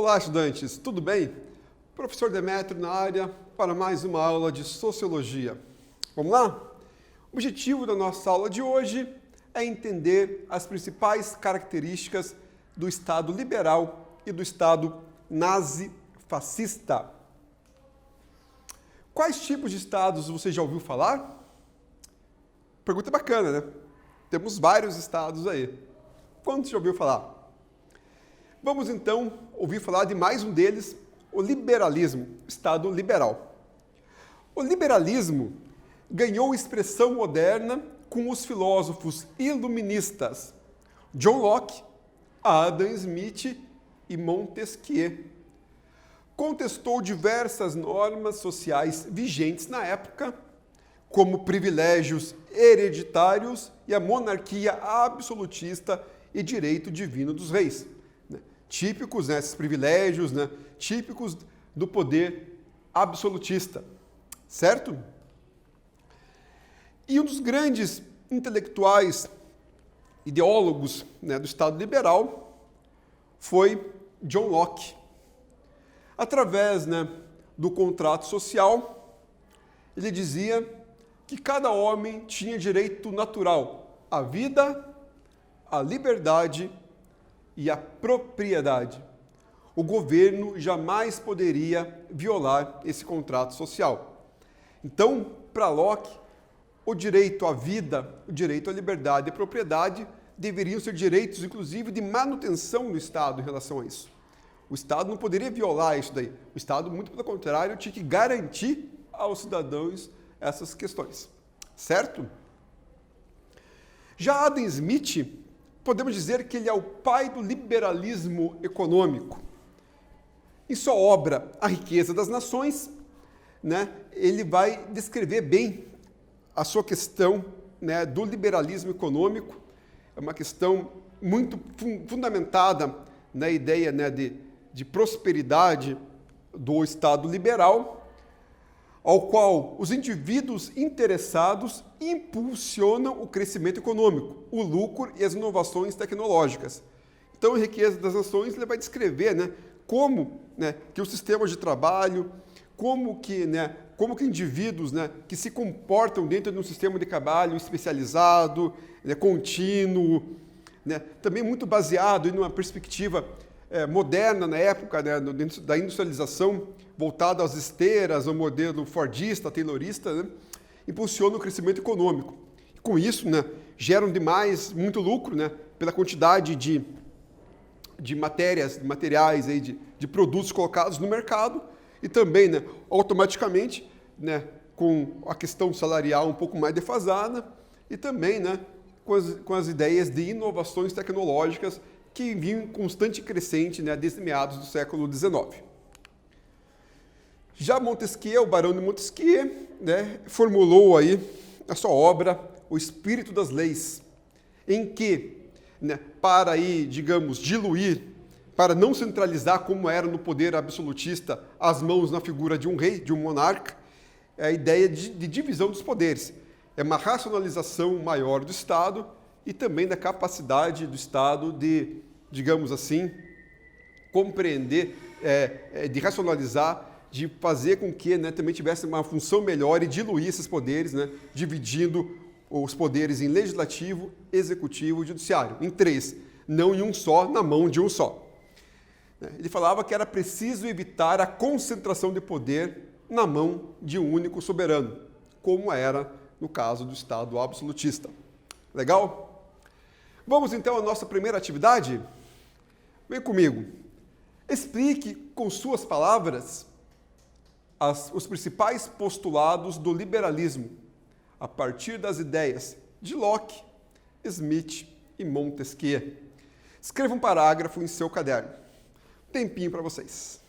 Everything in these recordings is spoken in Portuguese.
Olá, estudantes, tudo bem? Professor Demétrio na área para mais uma aula de Sociologia. Vamos lá? O objetivo da nossa aula de hoje é entender as principais características do Estado liberal e do Estado nazi-fascista. Quais tipos de estados você já ouviu falar? Pergunta bacana, né? Temos vários estados aí. Quantos já ouviu falar? Vamos então ouvir falar de mais um deles, o liberalismo, Estado liberal. O liberalismo ganhou expressão moderna com os filósofos iluministas John Locke, Adam Smith e Montesquieu. Contestou diversas normas sociais vigentes na época, como privilégios hereditários e a monarquia absolutista e direito divino dos reis. Típicos, esses privilégios, típicos do poder absolutista, certo? E um dos grandes intelectuais, ideólogos do Estado liberal foi John Locke. Através do contrato social, ele dizia que cada homem tinha direito natural à vida, à liberdade e à propriedade. O governo jamais poderia violar esse contrato social. Então, para Locke, o direito à vida, o direito à liberdade e à propriedade deveriam ser direitos, inclusive, de manutenção do Estado em relação a isso. O Estado não poderia violar isso daí. O Estado, muito pelo contrário, tinha que garantir aos cidadãos essas questões. Certo? Já Adam Smith, podemos dizer que ele é o pai do liberalismo econômico. Em sua obra A Riqueza das Nações, ele vai descrever bem a sua questão do liberalismo econômico. É uma questão muito fundamentada na ideia de prosperidade do Estado liberal, ao qual os indivíduos interessados impulsionam o crescimento econômico, o lucro e as inovações tecnológicas. Então, em Riqueza das Nações, ele vai descrever como que o sistema de trabalho, como que indivíduos que se comportam dentro de um sistema de trabalho especializado, contínuo, também muito baseado em uma perspectiva moderna na época dentro da industrialização, voltada às esteiras, ao modelo fordista, taylorista, impulsiona o crescimento econômico. E com isso, geram demais muito lucro, pela quantidade de materiais, aí, de produtos colocados no mercado e também, automaticamente, com a questão salarial um pouco mais defasada e também, com as ideias de inovações tecnológicas que vinham em constante crescente, desde meados do século XIX. Já Montesquieu, o Barão de Montesquieu, formulou aí a sua obra O Espírito das Leis, em que, para aí, digamos, diluir, para não centralizar como era no poder absolutista as mãos na figura de um rei, de um monarca, é a ideia de divisão dos poderes. É uma racionalização maior do Estado e também da capacidade do Estado de, digamos assim, compreender, de racionalizar, de fazer com que também tivesse uma função melhor e diluir esses poderes, dividindo os poderes em legislativo, executivo e judiciário, em 3, não em um só, na mão de um só. Ele falava que era preciso evitar a concentração de poder na mão de um único soberano, como era no caso do Estado absolutista. Legal? Vamos então à nossa primeira atividade? Vem comigo. Explique com suas palavras os principais postulados do liberalismo, a partir das ideias de Locke, Smith e Montesquieu. Escreva um parágrafo em seu caderno. Tempinho para vocês.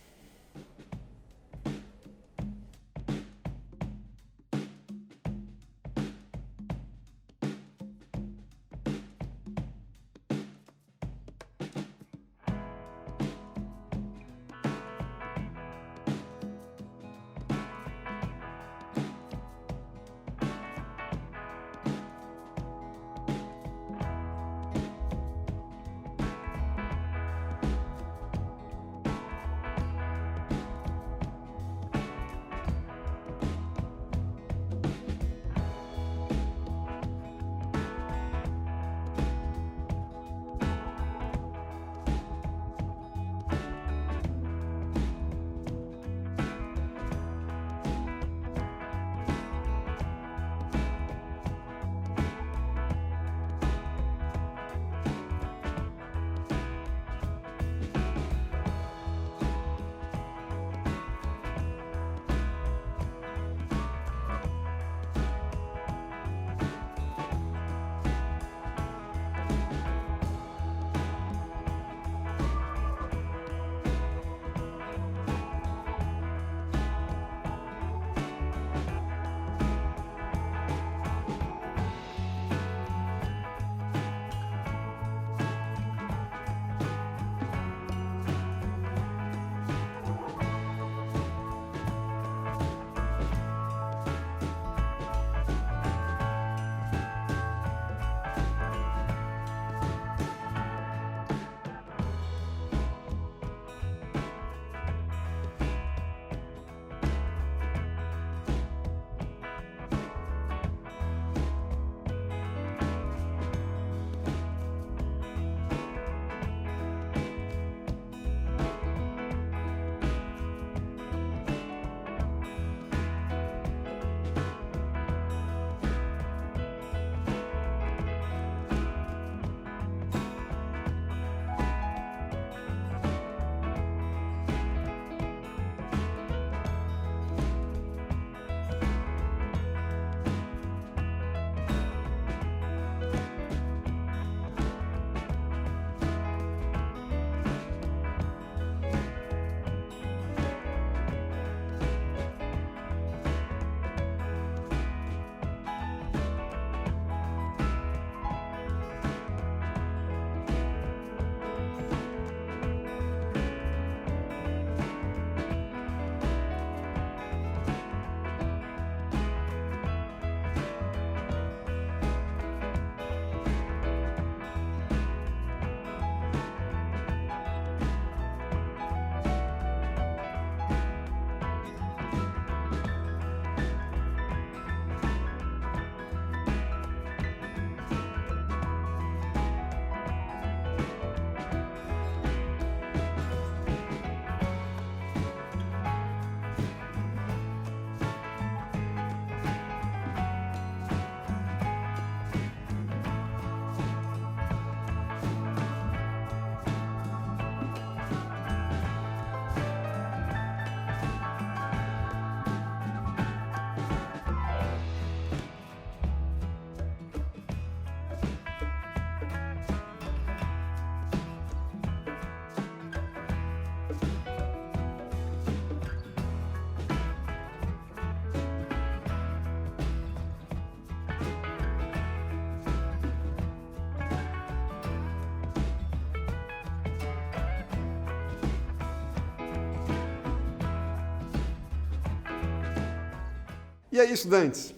E aí, estudantes?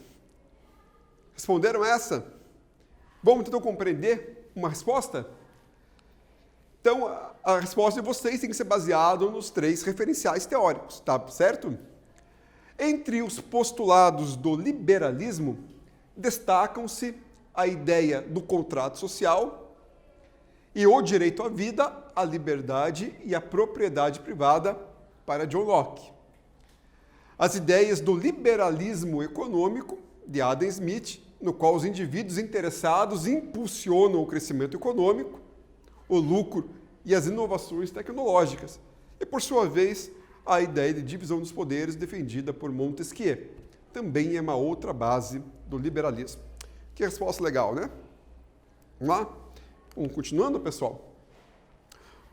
Responderam essa? Vamos então compreender uma resposta? Então, a resposta de vocês tem que ser baseada nos 3 referenciais teóricos, tá certo? Entre os postulados do liberalismo, destacam-se a ideia do contrato social e o direito à vida, à liberdade e à propriedade privada para John Locke. As ideias do liberalismo econômico, de Adam Smith, no qual os indivíduos interessados impulsionam o crescimento econômico, o lucro e as inovações tecnológicas. E, por sua vez, a ideia de divisão dos poderes defendida por Montesquieu. Também é uma outra base do liberalismo. Que resposta legal, né? Vamos lá? Vamos continuando, pessoal?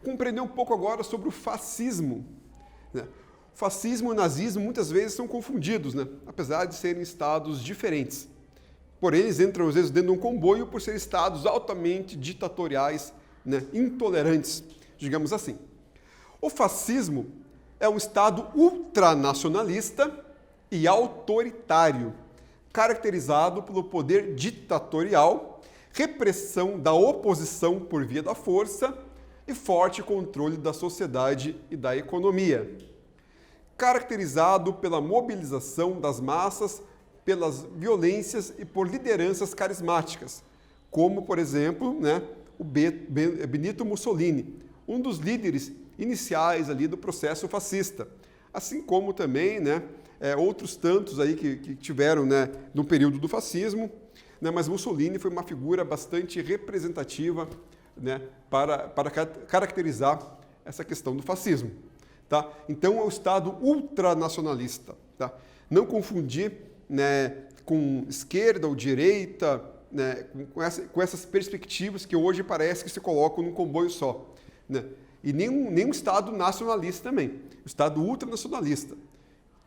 Compreender um pouco agora sobre o fascismo. Né? O fascismo e o nazismo muitas vezes são confundidos, né? Apesar de serem estados diferentes. Porém, eles entram às vezes dentro de um comboio por serem estados altamente ditatoriais, né? Intolerantes, digamos assim. O fascismo é um estado ultranacionalista e autoritário, caracterizado pelo poder ditatorial, repressão da oposição por via da força e forte controle da sociedade e da economia. Caracterizado pela mobilização das massas, pelas violências e por lideranças carismáticas, como, por exemplo, né, o Benito Mussolini, um dos líderes iniciais ali do processo fascista, assim como também, né, outros tantos aí que tiveram, né, no período do fascismo, né, mas Mussolini foi uma figura bastante representativa, né, para caracterizar essa questão do fascismo. Tá? Então, é o Estado ultranacionalista. Tá? Não confundir, né, com esquerda ou direita, né, com essas perspectivas que hoje parece que se colocam num comboio só. Né? E nem um Estado nacionalista também. O Estado ultranacionalista,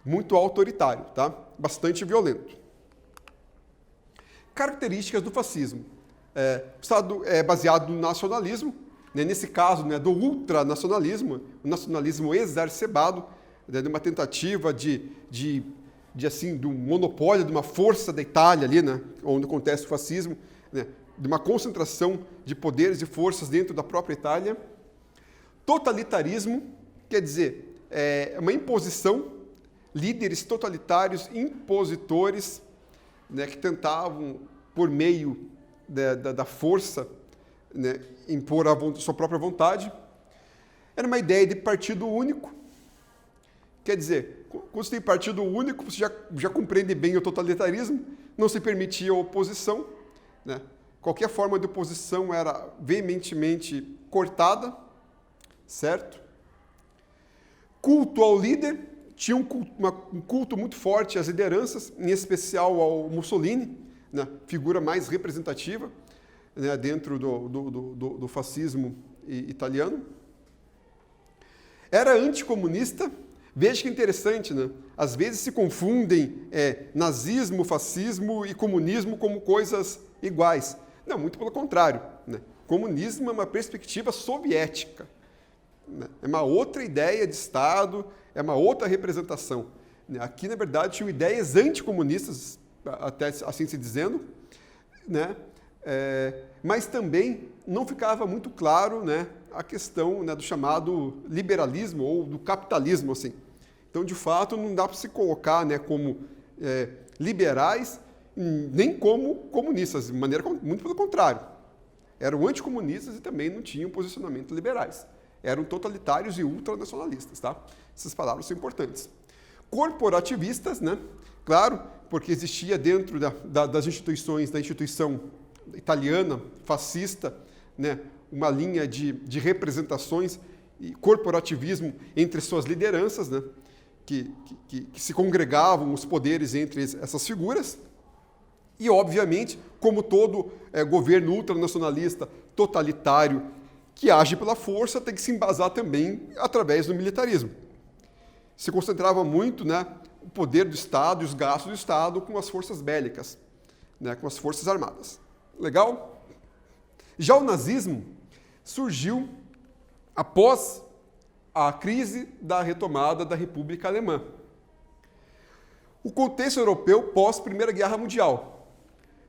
muito autoritário, tá? Bastante violento. Características do fascismo. O Estado é baseado no nacionalismo, né, nesse caso, né, do ultranacionalismo, o nacionalismo exacerbado, né, de uma tentativa do monopólio de uma força da Itália ali, né, onde acontece o fascismo, né, de uma concentração de poderes e forças dentro da própria Itália. Totalitarismo, quer dizer, é uma imposição, líderes totalitários, impositores, né, que tentavam, por meio da força, né, impor sua própria vontade. Era uma ideia de partido único. Quer dizer, quando você tem partido único, você já compreende bem o totalitarismo, não se permitia a oposição, né? Qualquer forma de oposição era veementemente cortada, certo? Culto ao líder, tinha um culto muito forte às lideranças, em especial ao Mussolini, né? Figura mais representativa, né, dentro do fascismo italiano. Era anticomunista. Veja que interessante, né? Às vezes se confundem nazismo, fascismo e comunismo como coisas iguais. Não, muito pelo contrário. Né? Comunismo é uma perspectiva soviética. Né? É uma outra ideia de Estado, é uma outra representação. Aqui, na verdade, tinham ideias anticomunistas, até assim se dizendo, né? Mas também não ficava muito claro, né, a questão, né, do chamado liberalismo ou do capitalismo. Assim. Então, de fato, não dá para se colocar, né, como liberais, nem como comunistas, de maneira muito pelo contrário. Eram anticomunistas e também não tinham posicionamento liberais. Eram totalitários e ultranacionalistas. Tá? Essas palavras são importantes. Corporativistas, né? Claro, porque existia dentro das instituições, da instituição italiana, fascista, né, uma linha de representações e corporativismo entre suas lideranças, né, que se congregavam os poderes entre essas figuras. E, obviamente, como todo governo ultranacionalista, totalitário, que age pela força, tem que se embasar também através do militarismo. Se concentrava muito, né, o poder do Estado e os gastos do Estado com as forças bélicas, né, com as forças armadas. Legal? Já o nazismo surgiu após a crise da retomada da República Alemã. O contexto europeu pós-Primeira Guerra Mundial.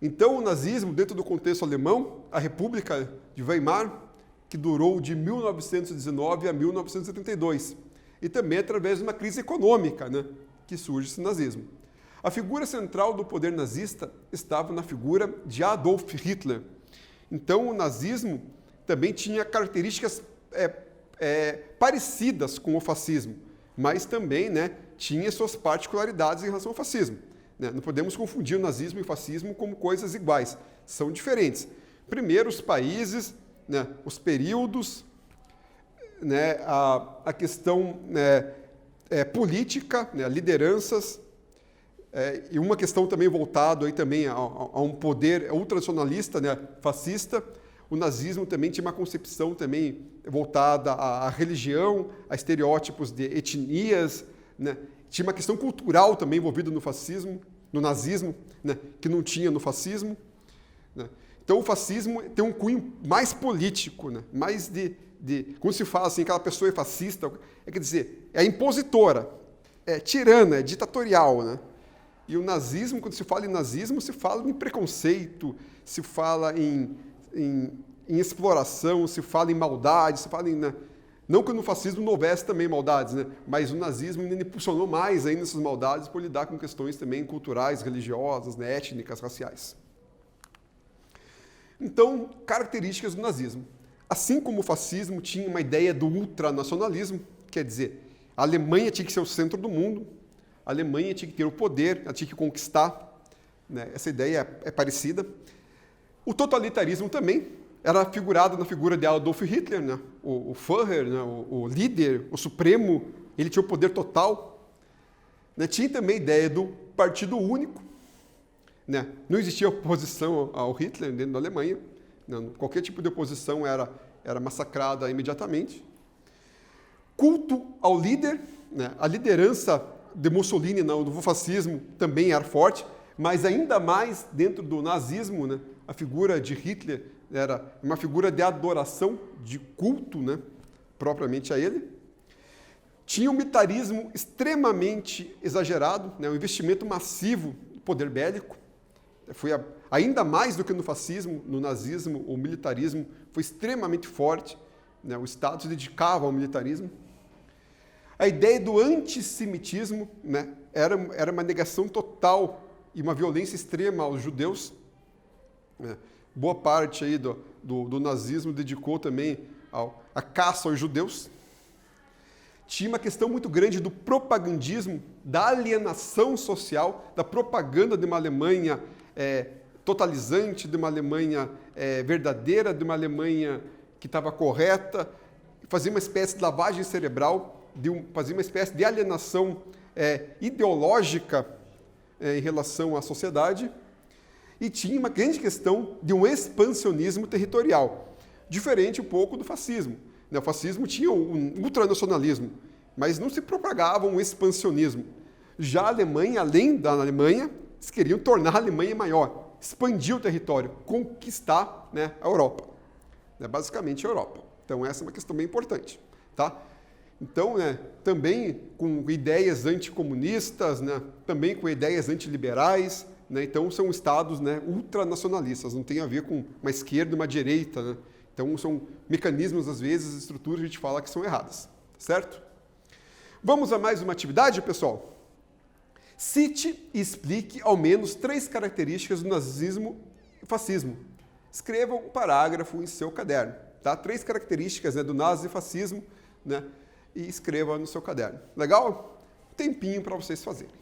Então, o nazismo, dentro do contexto alemão, a República de Weimar, que durou de 1919 a 1972, e também através de uma crise econômica, né, que surge esse nazismo. A figura central do poder nazista estava na figura de Adolf Hitler. Então, o nazismo também tinha características parecidas com o fascismo, mas também, né, tinha suas particularidades em relação ao fascismo. Né? Não podemos confundir o nazismo e o fascismo como coisas iguais, são diferentes. Primeiro, os países, né, os períodos, né, a questão política, né, lideranças, e uma questão também voltada aí também a um poder ultranacionalista, né, fascista. O nazismo também tinha uma concepção também voltada à religião, a estereótipos de etnias, né? Tinha uma questão cultural também envolvida no fascismo, no nazismo, né, que não tinha no fascismo. Né? Então o fascismo tem um cunho mais político, né, mais como se fala assim, aquela pessoa é fascista, quer dizer, é impositora, é tirana, é ditatorial, né? E o nazismo, quando se fala em nazismo, se fala em preconceito, se fala em exploração, se fala em maldade, se fala em... Né? Não que no fascismo não houvesse também maldades, né? Mas o nazismo ainda impulsionou mais ainda essas maldades por lidar com questões também culturais, religiosas, né? Étnicas, raciais. Então, características do nazismo. Assim como o fascismo tinha uma ideia do ultranacionalismo, quer dizer, a Alemanha tinha que ser o centro do mundo, a Alemanha tinha que ter o poder, ela tinha que conquistar, né? Essa ideia é parecida. O totalitarismo também era figurado na figura de Adolf Hitler, né? O Führer, né? o líder, o supremo, ele tinha o poder total. Né? Tinha também a ideia do partido único. Né? Não existia oposição ao Hitler dentro da Alemanha. Não, qualquer tipo de oposição era massacrada imediatamente. Culto ao líder, né? A liderança de Mussolini no fascismo também era forte, mas ainda mais dentro do nazismo, né? A figura de Hitler era uma figura de adoração, de culto, né? Propriamente a ele. Tinha um militarismo extremamente exagerado, né? Um investimento massivo no poder bélico. Foi ainda mais do que no fascismo, no nazismo, o militarismo foi extremamente forte, né? O Estado se dedicava ao militarismo. A ideia do antissemitismo, né? Era uma negação total e uma violência extrema aos judeus. Né? Boa parte aí do nazismo dedicou também à caça aos judeus. Tinha uma questão muito grande do propagandismo, da alienação social, da propaganda de uma Alemanha totalizante, de uma Alemanha verdadeira, de uma Alemanha que estava correta, fazia uma espécie de lavagem cerebral, fazia uma espécie de alienação ideológica em relação à sociedade. E tinha uma grande questão de um expansionismo territorial, diferente um pouco do fascismo. O fascismo tinha um ultranacionalismo, mas não se propagava um expansionismo. Já a Alemanha, além da Alemanha, eles queriam tornar a Alemanha maior, expandir o território, conquistar, né, a Europa. Basicamente a Europa. Então essa é uma questão bem importante. Tá? Então, né, também com ideias anticomunistas, né, também com ideias antiliberais. Né? Então, são estados, né, ultranacionalistas, não tem a ver com uma esquerda e uma direita. Né? Então, são mecanismos, às vezes, estruturas que a gente fala que são erradas. Certo? Vamos a mais uma atividade, pessoal? Cite e explique ao menos 3 características do nazismo e fascismo. Escreva um parágrafo em seu caderno. Tá? 3 características, né, do nazifascismo, né, e escreva no seu caderno. Legal? Tempinho para vocês fazerem.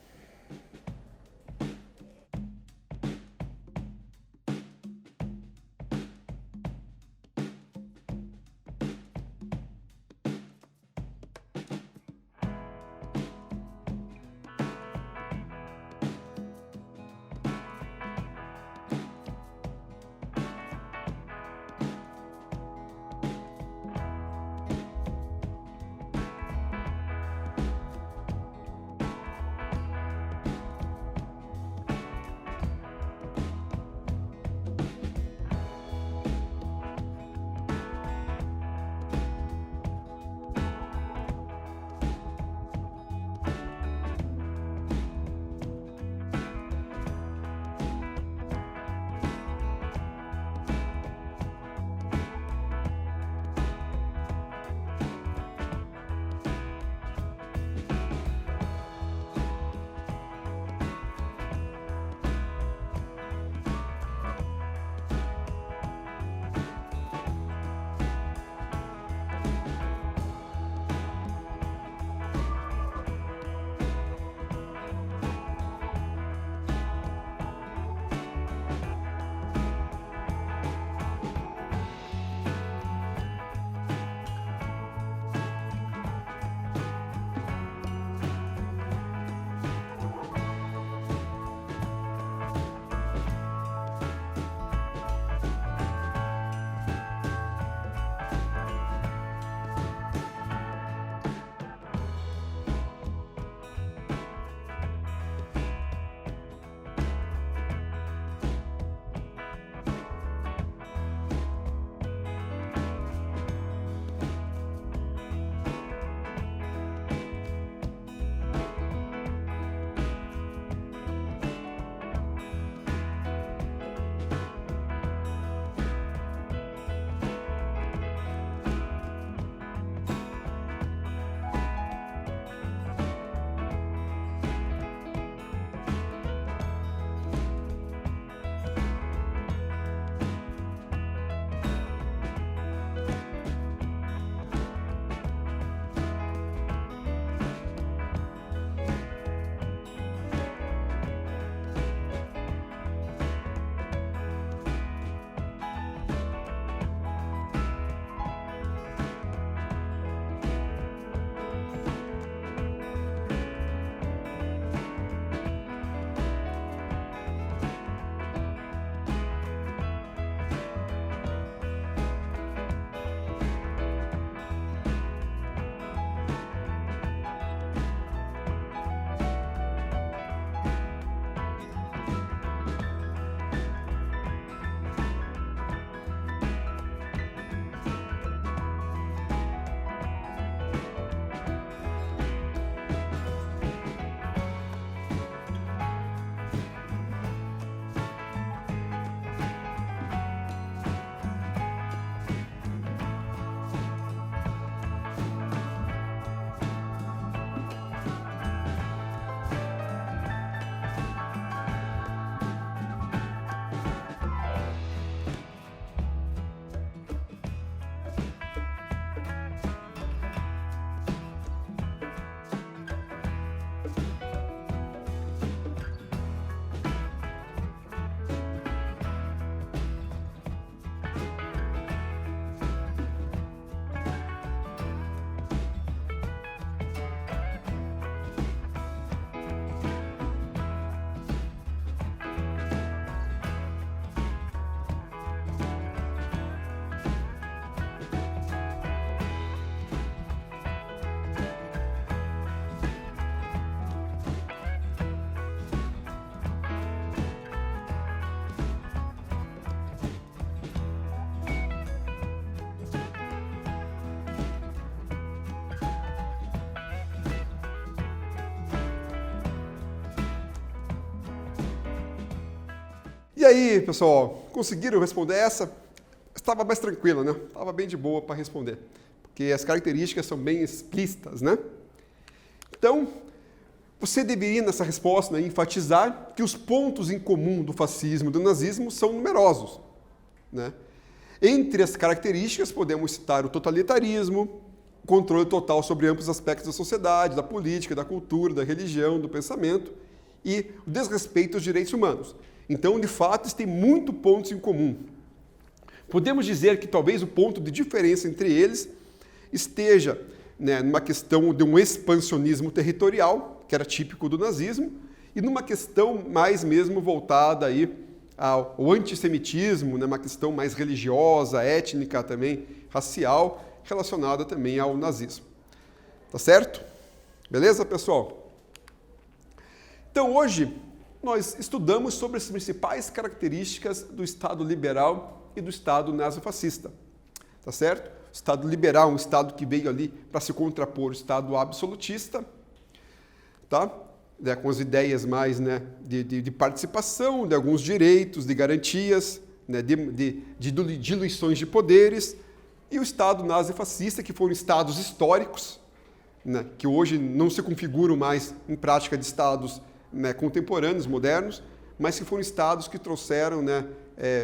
E aí, pessoal, conseguiram responder essa? Estava mais tranquilo, né? Estava bem de boa para responder, porque as características são bem explícitas, né? Então, você deveria, nessa resposta, né, enfatizar que os pontos em comum do fascismo e do nazismo são numerosos, né? Entre as características, podemos citar o totalitarismo, o controle total sobre amplos aspectos da sociedade, da política, da cultura, da religião, do pensamento e o desrespeito aos direitos humanos. Então, de fato, tem muitos pontos em comum. Podemos dizer que talvez o ponto de diferença entre eles esteja, né, numa questão de um expansionismo territorial, que era típico do nazismo, e numa questão mais mesmo voltada aí ao antissemitismo, né, uma questão mais religiosa, étnica também, racial, relacionada também ao nazismo. Tá certo? Beleza, pessoal? Então, hoje, nós estudamos sobre as principais características do Estado liberal e do Estado nazifascista, tá certo? O Estado liberal é um Estado que veio ali para se contrapor ao Estado absolutista, tá? Com as ideias mais, né, de participação, de alguns direitos, de garantias, né, de diluições de poderes, e o Estado nazifascista, que foram estados históricos, né, que hoje não se configuram mais em prática de estados, né, contemporâneos, modernos, mas que foram estados que trouxeram, né,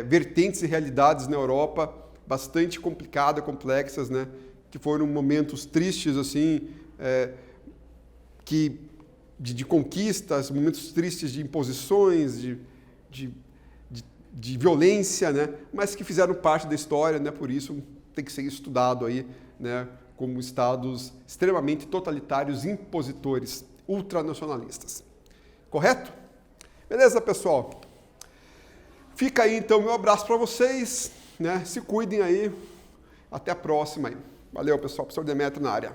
vertentes e realidades na Europa bastante complicadas, complexas, né, que foram momentos tristes, assim, de conquistas, momentos tristes de imposições, de violência, né, mas que fizeram parte da história, né, por isso tem que ser estudado aí, né, como estados extremamente totalitários, impositores, ultranacionalistas. Correto? Beleza, pessoal? Fica aí, então, meu abraço para vocês, né? Se cuidem aí. Até a próxima aí. Valeu, pessoal. Professor Demetrio na área.